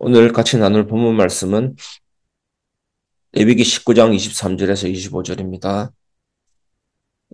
오늘 같이 나눌 본문 말씀은 레위기 19장 23절에서 25절입니다.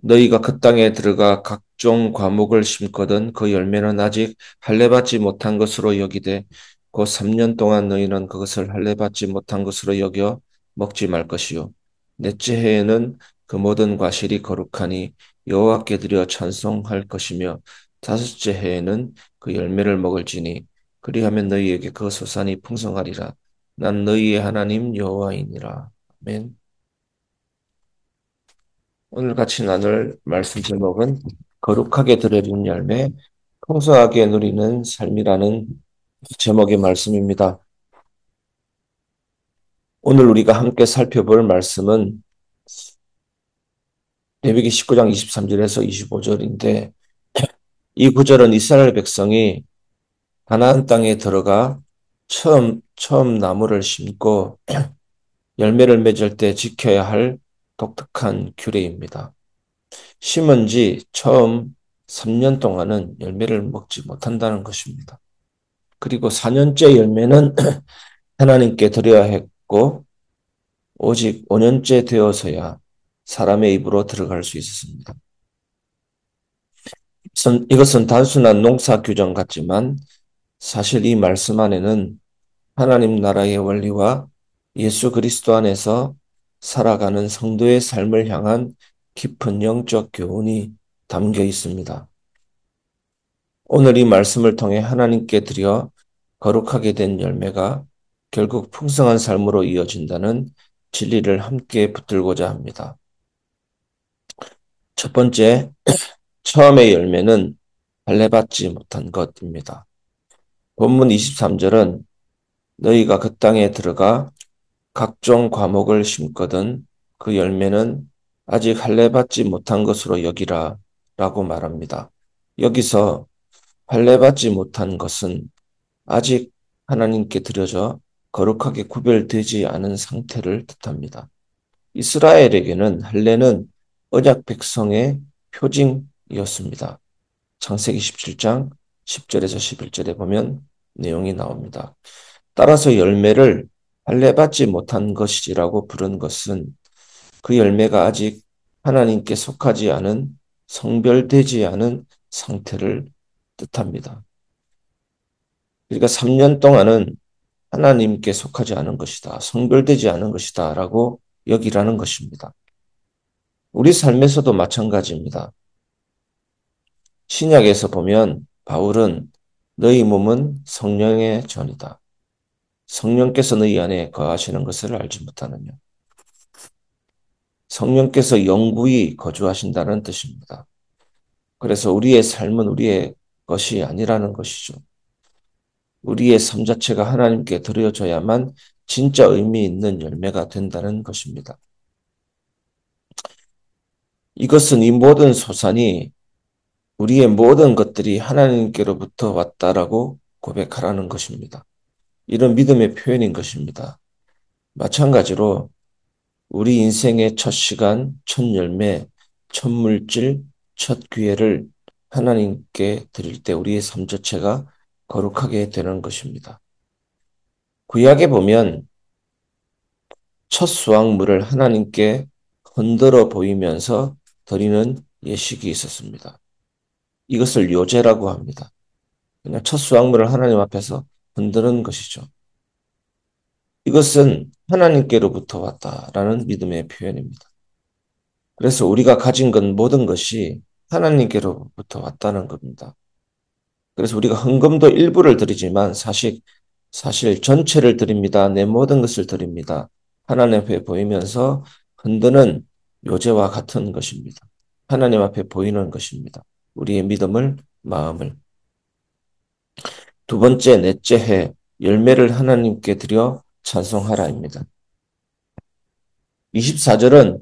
너희가 그 땅에 들어가 각종 과목을 심거든 그 열매는 아직 할례받지 못한 것으로 여기되 곧 3년 동안 너희는 그것을 할례받지 못한 것으로 여겨 먹지 말 것이요 넷째 해에는 그 모든 과실이 거룩하니 여호와께 드려 찬송할 것이며 다섯째 해에는 그 열매를 먹을지니 그리하면 너희에게 그 소산이 풍성하리라. 난 너희의 하나님 여호와이니라. 아멘. 오늘 같이 나눌 말씀 제목은 거룩하게 드려진 열매, 풍성하게 누리는 삶이라는 제목의 말씀입니다. 오늘 우리가 함께 살펴볼 말씀은 레위기 19장 23절에서 25절인데 이 구절은 이스라엘 백성이 가나안 땅에 들어가 처음 나무를 심고 열매를 맺을 때 지켜야 할 독특한 규례입니다. 심은 지 처음 3년 동안은 열매를 먹지 못한다는 것입니다. 그리고 4년째 열매는 하나님께 드려야 했고 오직 5년째 되어서야 사람의 입으로 들어갈 수 있었습니다. 이것은 단순한 농사 규정 같지만 사실 이 말씀 안에는 하나님 나라의 원리와 예수 그리스도 안에서 살아가는 성도의 삶을 향한 깊은 영적 교훈이 담겨 있습니다. 오늘 이 말씀을 통해 하나님께 드려 거룩하게 된 열매가 결국 풍성한 삶으로 이어진다는 진리를 함께 붙들고자 합니다. 첫 번째, 처음의 열매는 할례받지 못한 것입니다. 본문 23절은 너희가 그 땅에 들어가 각종 과목을 심거든 그 열매는 아직 할례받지 못한 것으로 여기라 라고 말합니다. 여기서 할례받지 못한 것은 아직 하나님께 드려져 거룩하게 구별되지 않은 상태를 뜻합니다. 이스라엘에게는 할례는 언약 백성의 표징이었습니다. 창세기 17장 10절에서 11절에 보면 내용이 나옵니다. 따라서 열매를 할례받지 못한 것이라고 부른 것은 그 열매가 아직 하나님께 속하지 않은 성별되지 않은 상태를 뜻합니다. 그러니까 3년 동안은 하나님께 속하지 않은 것이다. 성별되지 않은 것이다. 라고 여기라는 것입니다. 우리 삶에서도 마찬가지입니다. 신약에서 보면 바울은 너희 몸은 성령의 전이다. 성령께서 너희 안에 거하시는 것을 알지 못하느냐. 성령께서 영구히 거주하신다는 뜻입니다. 그래서 우리의 삶은 우리의 것이 아니라는 것이죠. 우리의 삶 자체가 하나님께 드려져야만 진짜 의미 있는 열매가 된다는 것입니다. 이것은 이 모든 소산이 우리의 모든 것들이 하나님께로부터 왔다라고 고백하라는 것입니다. 이런 믿음의 표현인 것입니다. 마찬가지로 우리 인생의 첫 시간, 첫 열매, 첫 물질, 첫 기회를 하나님께 드릴 때 우리의 삶 자체가 거룩하게 되는 것입니다. 구약에 보면 첫 수확물을 하나님께 흔들어 보이면서 드리는 예식이 있었습니다. 이것을 요제라고 합니다. 그냥 첫 수확물을 하나님 앞에서 흔드는 것이죠. 이것은 하나님께로부터 왔다라는 믿음의 표현입니다. 그래서 우리가 가진 건 모든 것이 하나님께로부터 왔다는 겁니다. 그래서 우리가 헌금도 일부를 드리지만 사실 전체를 드립니다. 내 모든 것을 드립니다. 하나님 앞에 보이면서 흔드는 요제와 같은 것입니다. 하나님 앞에 보이는 것입니다. 우리의 믿음을, 마음을. 두 번째, 넷째 해 열매를 하나님께 드려 찬송하라입니다. 24절은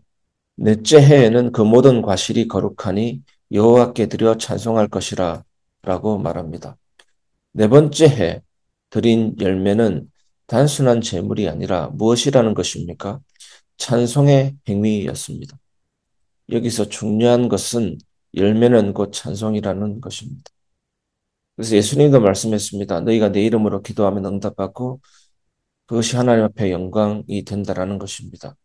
넷째 해에는 그 모든 과실이 거룩하니 여호와께 드려 찬송할 것이라 라고 말합니다. 네 번째 해 드린 열매는 단순한 제물이 아니라 무엇이라는 것입니까? 찬송의 행위였습니다. 여기서 중요한 것은 열매는 곧 찬송이라는 것입니다. 그래서 예수님도 말씀했습니다. 너희가 내 이름으로 기도하면 응답받고 그것이 하나님 앞에 영광이 된다라는 것입니다.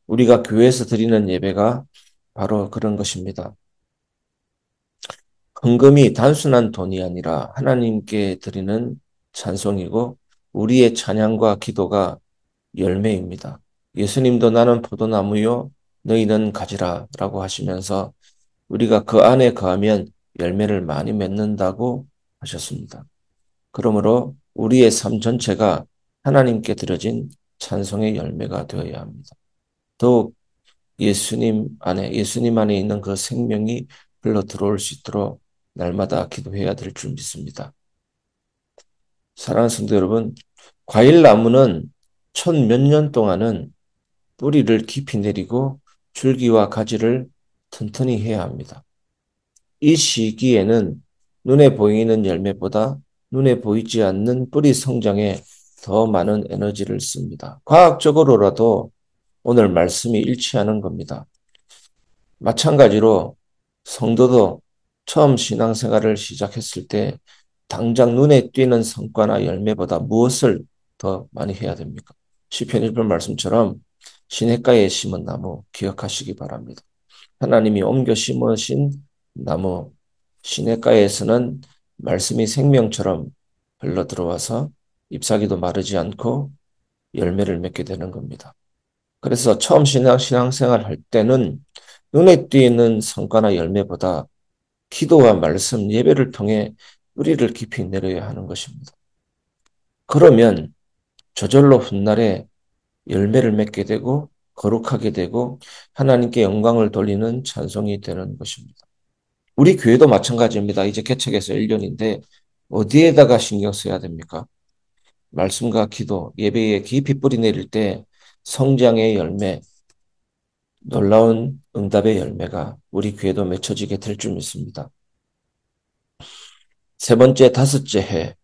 우리가 교회에서 드리는 예배가 바로 그런 것입니다. 헌금이 단순한 돈이 아니라 하나님께 드리는 찬송이고 우리의 찬양과 기도가 열매입니다. 예수님도 나는 포도나무요 너희는 가지라 라고 하시면서 우리가 그 안에 거하면 열매를 많이 맺는다고 하셨습니다. 그러므로 우리의 삶 전체가 하나님께 드려진 찬송의 열매가 되어야 합니다. 더욱 예수님 안에 있는 그 생명이 흘러 들어올 수 있도록 날마다 기도해야 될 줄 믿습니다. 사랑하는 성도 여러분, 과일나무는 천 몇 년 동안은 뿌리를 깊이 내리고 줄기와 가지를 튼튼히 해야 합니다. 이 시기에는 눈에 보이는 열매보다 눈에 보이지 않는 뿌리 성장에 더 많은 에너지를 씁니다. 과학적으로라도 오늘 말씀이 일치하는 겁니다. 마찬가지로 성도도 처음 신앙생활을 시작했을 때 당장 눈에 띄는 성과나 열매보다 무엇을 더 많이 해야 됩니까? 시편 1편 말씀처럼 시냇가에 심은 나무 기억하시기 바랍니다. 하나님이 옮겨 심으신 나무 시냇가에서는 말씀이 생명처럼 흘러 들어와서 잎사귀도 마르지 않고 열매를 맺게 되는 겁니다. 그래서 처음 신앙생활 할 때는 눈에 띄는 성과나 열매보다 기도와 말씀, 예배를 통해 뿌리를 깊이 내려야 하는 것입니다. 그러면 저절로 훗날에 열매를 맺게 되고 거룩하게 되고 하나님께 영광을 돌리는 찬송이 되는 것입니다. 우리 교회도 마찬가지입니다. 이제 개척해서 1년인데 어디에다가 신경 써야 됩니까? 말씀과 기도, 예배에 깊이 뿌리 내릴 때 성장의 열매, 놀라운 응답의 열매가 우리 교회도 맺혀지게 될 줄 믿습니다. 세 번째, 다섯째 해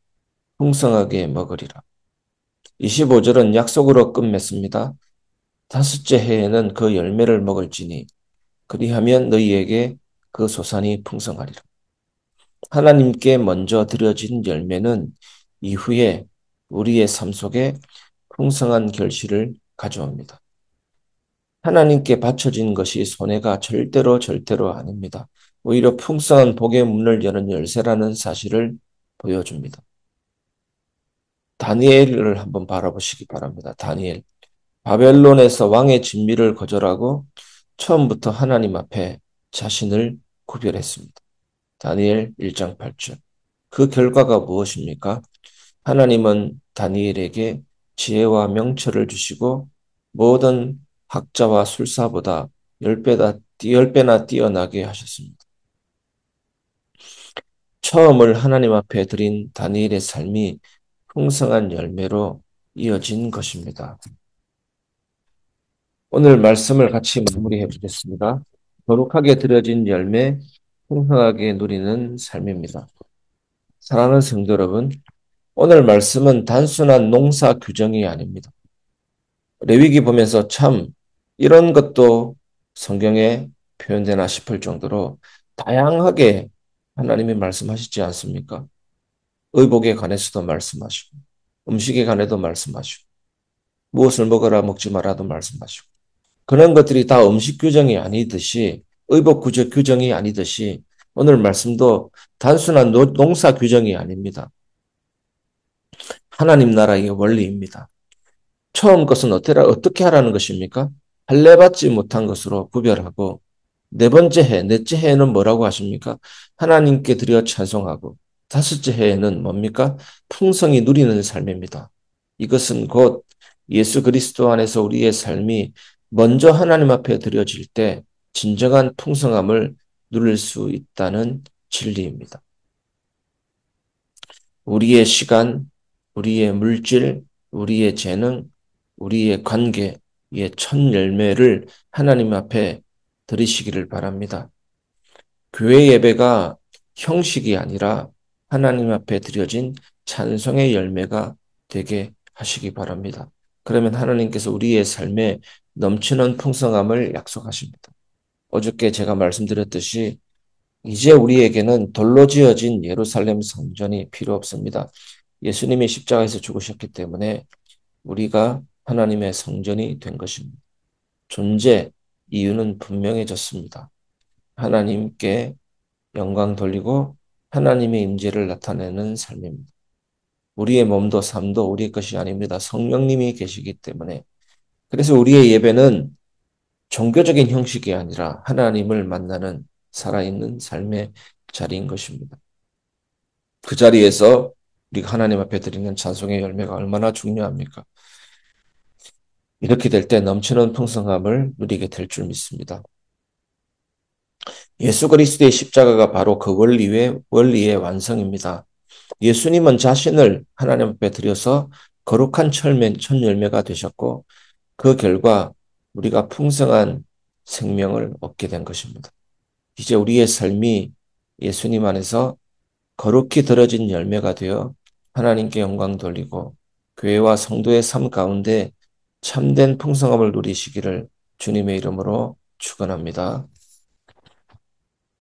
풍성하게 먹으리라. 25절은 약속으로 끝맺습니다. 다섯째 해에는 그 열매를 먹을지니 그리하면 너희에게 그 소산이 풍성하리라. 하나님께 먼저 드려진 열매는 이후에 우리의 삶 속에 풍성한 결실을 가져옵니다. 하나님께 바쳐진 것이 손해가 절대로 아닙니다. 오히려 풍성한 복의 문을 여는 열쇠라는 사실을 보여줍니다. 다니엘을 한번 바라보시기 바랍니다. 다니엘. 바벨론에서 왕의 진미를 거절하고 처음부터 하나님 앞에 자신을 구별했습니다. 다니엘 1장 8절. 그 결과가 무엇입니까? 하나님은 다니엘에게 지혜와 명철을 주시고 모든 학자와 술사보다 10배나 뛰어나게 하셨습니다. 처음을 하나님 앞에 드린 다니엘의 삶이 풍성한 열매로 이어진 것입니다. 오늘 말씀을 같이 마무리해 보겠습니다. 거룩하게 드려진 열매, 풍성하게 누리는 삶입니다. 사랑하는 성도 여러분, 오늘 말씀은 단순한 농사 규정이 아닙니다. 레위기 보면서 참 이런 것도 성경에 표현되나 싶을 정도로 다양하게 하나님이 말씀하시지 않습니까? 의복에 관해서도 말씀하시고 음식에 관해도 말씀하시고 무엇을 먹어라 먹지 마라도 말씀하시고 그런 것들이 다 음식 규정이 아니듯이 의복 규정이 아니듯이 오늘 말씀도 단순한 농사 규정이 아닙니다. 하나님 나라의 원리입니다. 처음 것은 어떻게 하라는 것입니까? 할례받지 못한 것으로 구별하고 네 번째 해, 넷째 해에는 뭐라고 하십니까? 하나님께 드려 찬송하고 다섯째 해에는 뭡니까? 풍성히 누리는 삶입니다. 이것은 곧 예수 그리스도 안에서 우리의 삶이 먼저 하나님 앞에 드려질 때 진정한 풍성함을 누릴 수 있다는 진리입니다. 우리의 시간, 우리의 물질, 우리의 재능, 우리의 관계의 첫 열매를 하나님 앞에 드리시기를 바랍니다. 교회 예배가 형식이 아니라 하나님 앞에 드려진 찬송의 열매가 되게 하시기 바랍니다. 그러면 하나님께서 우리의 삶에 넘치는 풍성함을 약속하십니다. 어저께 제가 말씀드렸듯이 이제 우리에게는 돌로 지어진 예루살렘 성전이 필요 없습니다. 예수님이 십자가에서 죽으셨기 때문에 우리가 하나님의 성전이 된 것입니다. 존재 이유는 분명해졌습니다. 하나님께 영광 돌리고 하나님의 임재를 나타내는 삶입니다. 우리의 몸도 삶도 우리 것이 아닙니다. 성령님이 계시기 때문에. 그래서 우리의 예배는 종교적인 형식이 아니라 하나님을 만나는 살아있는 삶의 자리인 것입니다. 그 자리에서 우리가 하나님 앞에 드리는 찬송의 열매가 얼마나 중요합니까? 이렇게 될 때 넘치는 풍성함을 누리게 될 줄 믿습니다. 예수 그리스도의 십자가가 바로 그 원리의 완성입니다. 예수님은 자신을 하나님 앞에 드려서 거룩한 첫 열매가 되셨고 그 결과 우리가 풍성한 생명을 얻게 된 것입니다. 이제 우리의 삶이 예수님 안에서 거룩히 들어진 열매가 되어 하나님께 영광 돌리고 교회와 성도의 삶 가운데 참된 풍성함을 누리시기를 주님의 이름으로 축원합니다.